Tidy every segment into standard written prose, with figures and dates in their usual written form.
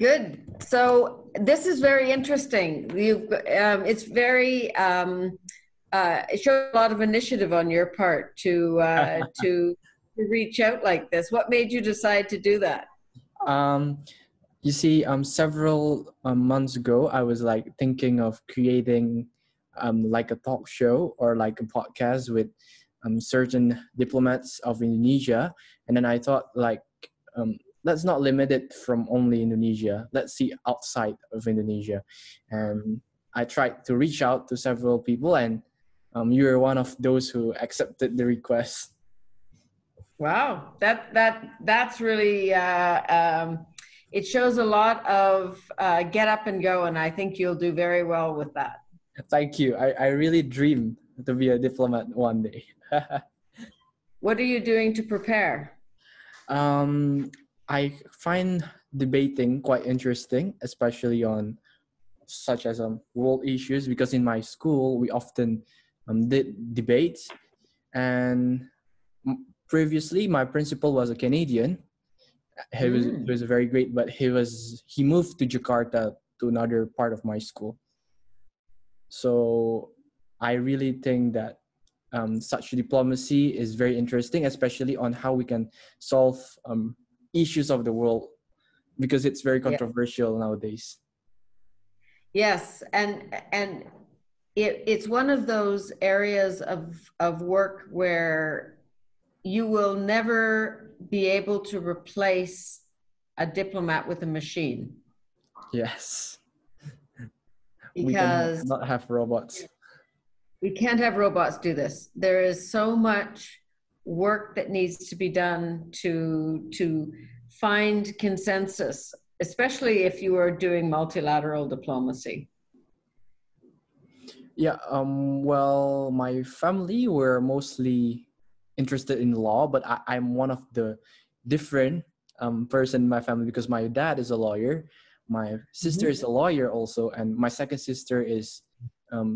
Good. So this is very interesting. It's very, it shows a lot of initiative on your part to reach out like this. What made you decide to do that? Um, you see, several months ago, I was like thinking of creating like a talk show or like a podcast with certain diplomats of Indonesia, and then I thought like um, let's not limit it from only Indonesia. Let's see outside of Indonesia, and I tried to reach out to several people, and you were one of those who accepted the request. Wow, that's really it shows a lot of get up and go, and I think you'll do very well with that. Thank you. I really dream to be a diplomat one day. What are you doing to prepare? um, I find debating quite interesting, especially on such as world issues, because in my school we often did debates, and previously my principal was a Canadian. He was very great, but he moved to Jakarta, to another part of my school. So I really think that such diplomacy is very interesting, especially on how we can solve issues of the world, because it's very Yeah. controversial nowadays. Yes, and it's one of those areas of work where you will never be able to replace a diplomat with a machine Yes, we can because not have robots. we can't have robots do this. There is so much work that needs to be done to find consensus, especially if you are doing multilateral diplomacy. Yeah, well, my family were mostly interested in law, but I'm one of the different person in my family, because my dad is a lawyer, my sister is a lawyer also, and my second sister is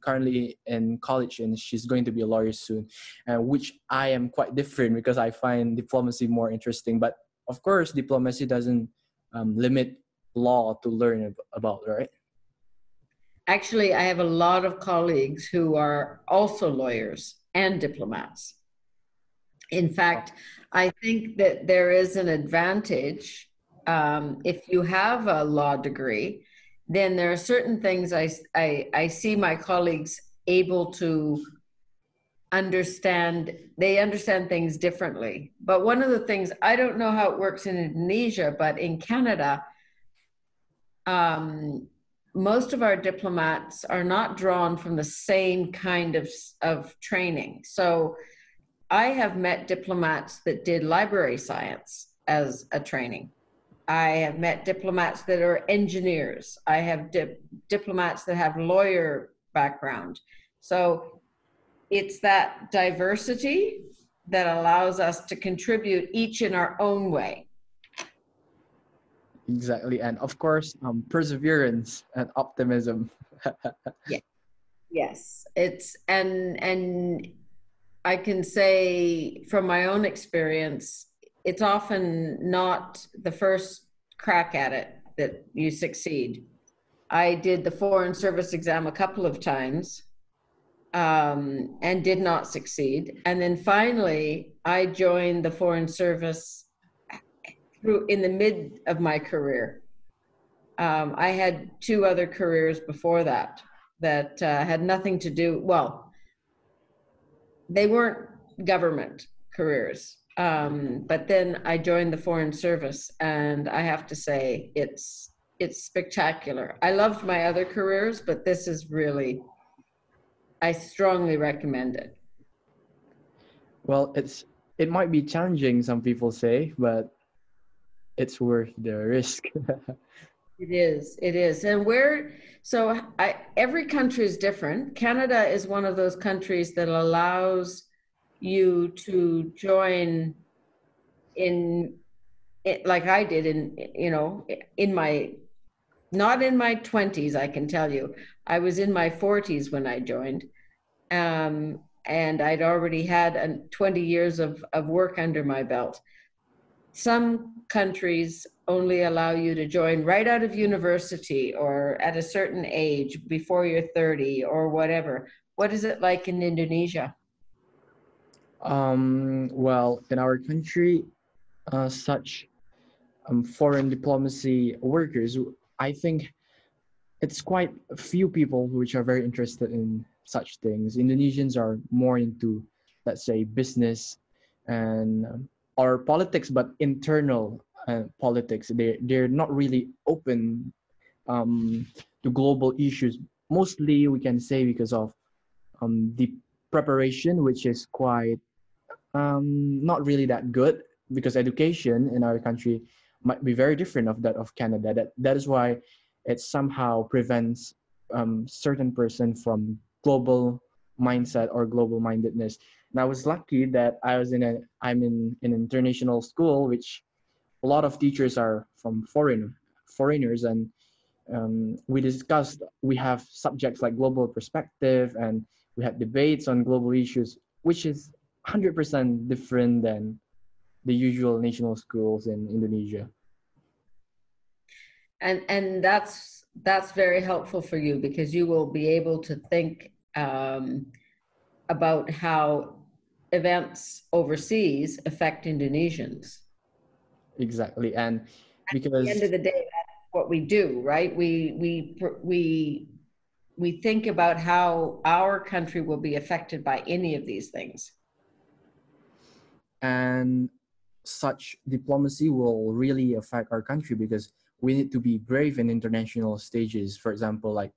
currently in college and she's going to be a lawyer soon, which I am quite different because I find diplomacy more interesting. But of course, diplomacy doesn't limit law to learn about, right? Actually, I have a lot of colleagues who are also lawyers and diplomats. In fact, I think that there is an advantage if you have a law degree. Then there are certain things I see my colleagues able to understand. They understand things differently. But one of the things, I don't know how it works in Indonesia, but in Canada, most of our diplomats are not drawn from the same kind of training. So I have met diplomats that did library science as a training. I have met diplomats that are engineers. I have diplomats that have lawyer background. So it's that diversity that allows us to contribute each in our own way. Exactly, and of course, perseverance and optimism. Yeah. Yes. And I can say from my own experience, it's often not the first crack at it that you succeed. I did the Foreign Service exam a couple of times and did not succeed. And then finally, I joined the Foreign Service in the mid of my career. I had two other careers before that had nothing to do, well, they weren't government careers. But then I joined the Foreign Service, and I have to say it's spectacular. I loved my other careers, but this is really, I strongly recommend it. Well, it might be challenging, some people say, but it's worth the risk. It is. And every country is different. Canada is one of those countries that allows you to join in it, like I did in my, not in my 20s, I can tell you. I was in my 40s when I joined. And I'd already had 20 years of work under my belt. Some countries only allow you to join right out of university or at a certain age before you're 30 or whatever. What is it like in Indonesia? Well, in our country, such foreign diplomacy workers, I think it's quite a few people which are very interested in such things. Indonesians are more into, let's say, business and or politics, but internal politics. They're not really open um, to global issues. Mostly, we can say because of the preparation, which is quite not really that good because education in our country might be very different of that of Canada. That is why it somehow prevents certain person from global mindset or global mindedness. And I was lucky that I'm in an international school, which a lot of teachers are from foreigners, and we have subjects like global perspective, and we had debates on global issues, which is 100% different than the usual national schools in Indonesia. And that's very helpful for you because you will be able to think about how events overseas affect Indonesians. Exactly, and At the end of because the day, that's what we do, right? We think about how our country will be affected by any of these things. and such diplomacy will really affect our country because we need to be brave in international stages. For example, like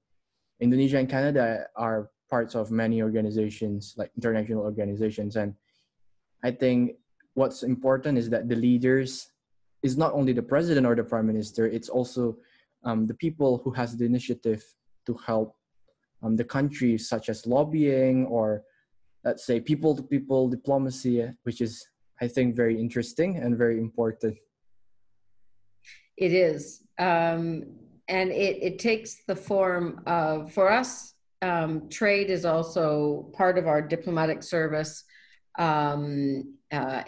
Indonesia and Canada are parts of many organizations, like international organizations, and I think what's important is that the leaders is not only the president or the prime minister, it's also the people who has the initiative to help the country, such as lobbying or let's say people to people diplomacy, which is I think very interesting and very important. It is. And it takes the form of, for us, trade is also part of our diplomatic service.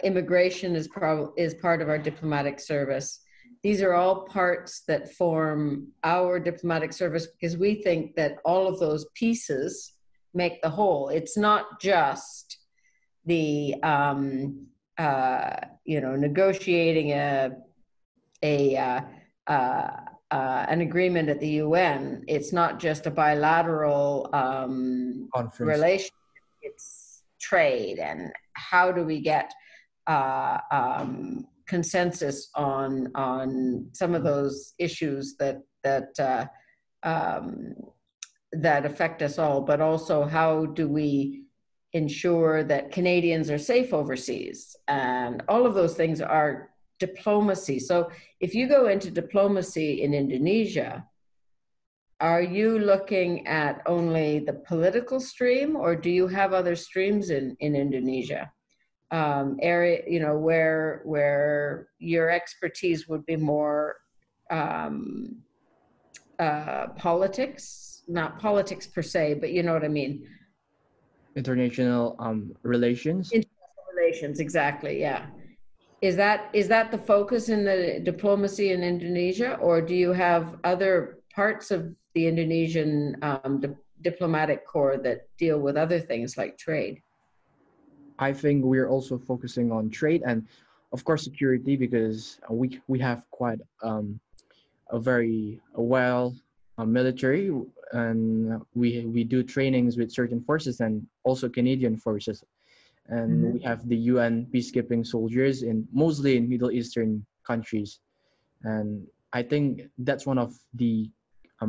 Immigration is part of our diplomatic service. These are all parts that form our diplomatic service because we think that all of those pieces make the whole. It's not just the negotiating a an agreement at the UN. It's not just a bilateral Conference. relation. It's trade, and how do we get consensus on some of those issues that affect us all, but also how do we ensure that Canadians are safe overseas, and all of those things are diplomacy. So if you go into diplomacy in Indonesia, are you looking at only the political stream, or do you have other streams in Indonesia? Area, where your expertise would be more politics, not politics per se, but you know what I mean. International relations. International relations, exactly. Yeah. Is that the focus in the diplomacy in Indonesia, or do you have other parts of the Indonesian diplomatic corps that deal with other things like trade? I think we're also focusing on trade and, of course, security because we have quite a very well military, and we do trainings with certain forces and also Canadian forces, and we Mm-hmm. have the UN peacekeeping soldiers in mostly in Middle Eastern countries, and I think that's one of the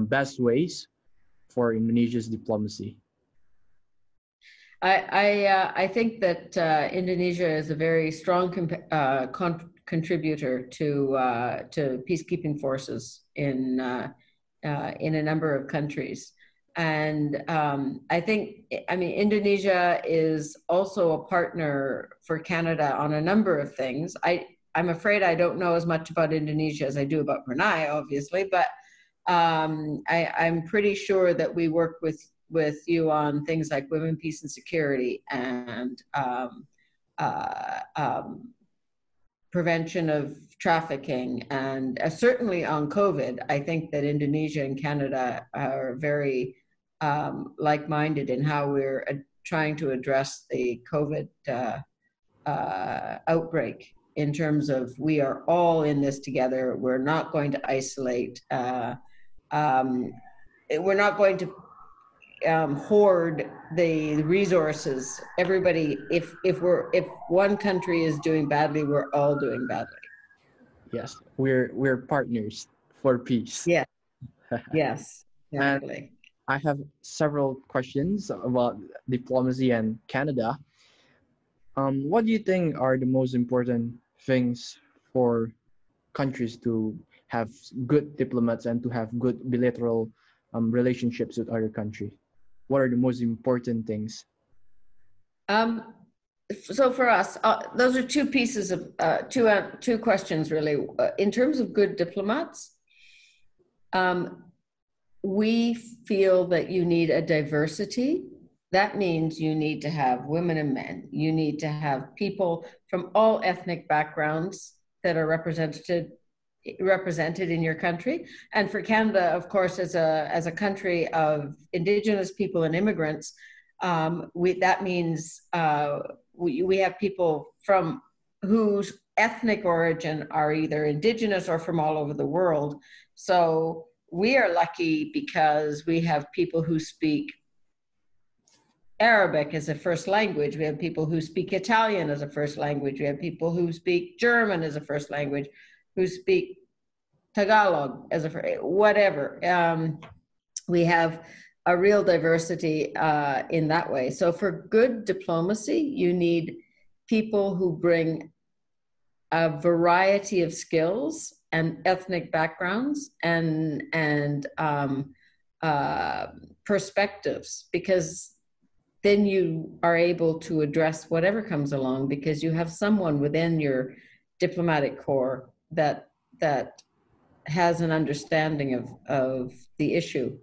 best ways for Indonesia's diplomacy. I think that Indonesia is a very strong contributor to peacekeeping forces in a number of countries, and I mean Indonesia is also a partner for Canada on a number of things. I'm afraid I don't know as much about Indonesia as I do about Brunei, obviously, but I'm pretty sure that we work with you on things like women, peace, and security, and uh, um, prevention of trafficking, and certainly on COVID. I think that Indonesia and Canada are very like-minded in how we're trying to address the COVID outbreak, in terms of we are all in this together. We're not going to isolate. We're not going to hoard the resources. Everybody, if one country is doing badly, we're all doing badly. Yes, we're partners for peace. Yeah. Yes. And Exactly. I have several questions about diplomacy and Canada. What do you think are the most important things for countries to have good diplomats and to have good bilateral relationships with other country? What are the most important things? So for us, those are two pieces of two questions really. In terms of good diplomats, we feel that you need a diversity. That means you need to have women and men. You need to have people from all ethnic backgrounds that are represented in your country. And for Canada, of course, as a country of Indigenous people and immigrants, that means we have people from whose ethnic origin are either Indigenous or from all over the world. So we are lucky because we have people who speak Arabic as a first language. We have people who speak Italian as a first language. We have people who speak German as a first language, who speak Tagalog as whatever. We have a real diversity in that way. So for good diplomacy, you need people who bring a variety of skills and ethnic backgrounds and perspectives, because then you are able to address whatever comes along, because you have someone within your diplomatic corps that has an understanding of the issue.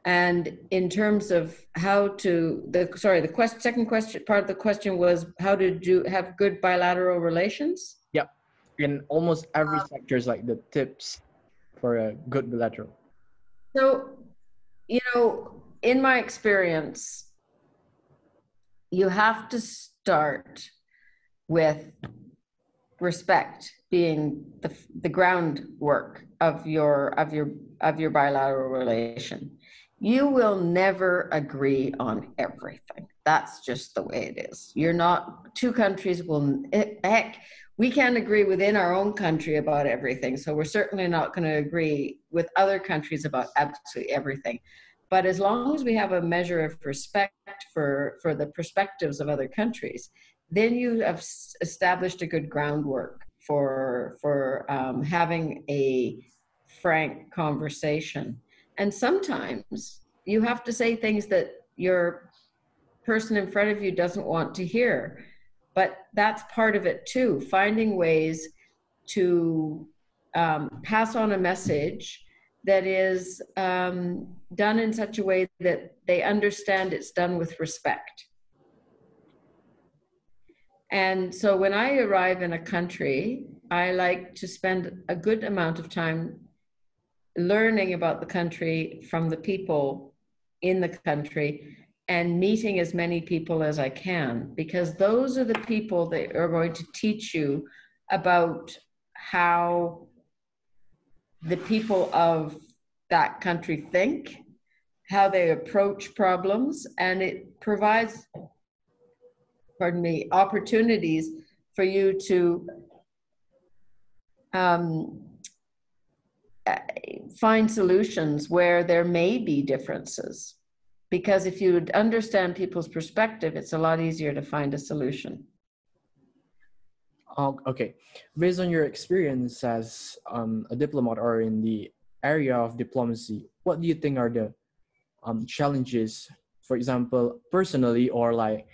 And in terms of how to, second question, part of the question was how to have good bilateral relations? Yep. In almost every sector is like the tips for a good bilateral. So, in my experience, you have to start with respect being the groundwork of your bilateral relation. You will never agree on everything. That's just the way it is. Two countries will, heck, we can't agree within our own country about everything. So we're certainly not going to agree with other countries about absolutely everything. But as long as we have a measure of respect for the perspectives of other countries, then you have established a good groundwork for having a frank conversation. And sometimes you have to say things that your person in front of you doesn't want to hear, but that's part of it too, finding ways to pass on a message that is done in such a way that they understand it's done with respect. And so when I arrive in a country, I like to spend a good amount of time learning about the country from the people in the country and meeting as many people as I can, because those are the people that are going to teach you about how the people of that country think, how they approach problems, and it provides, opportunities for you to find solutions where there may be differences. Because if you understand people's perspective, it's a lot easier to find a solution. Okay, based on your experience as a diplomat or in the area of diplomacy, what do you think are the challenges, for example, personally or like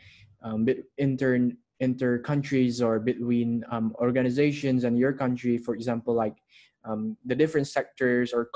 inter countries or between organizations and your country, for example, like the different sectors or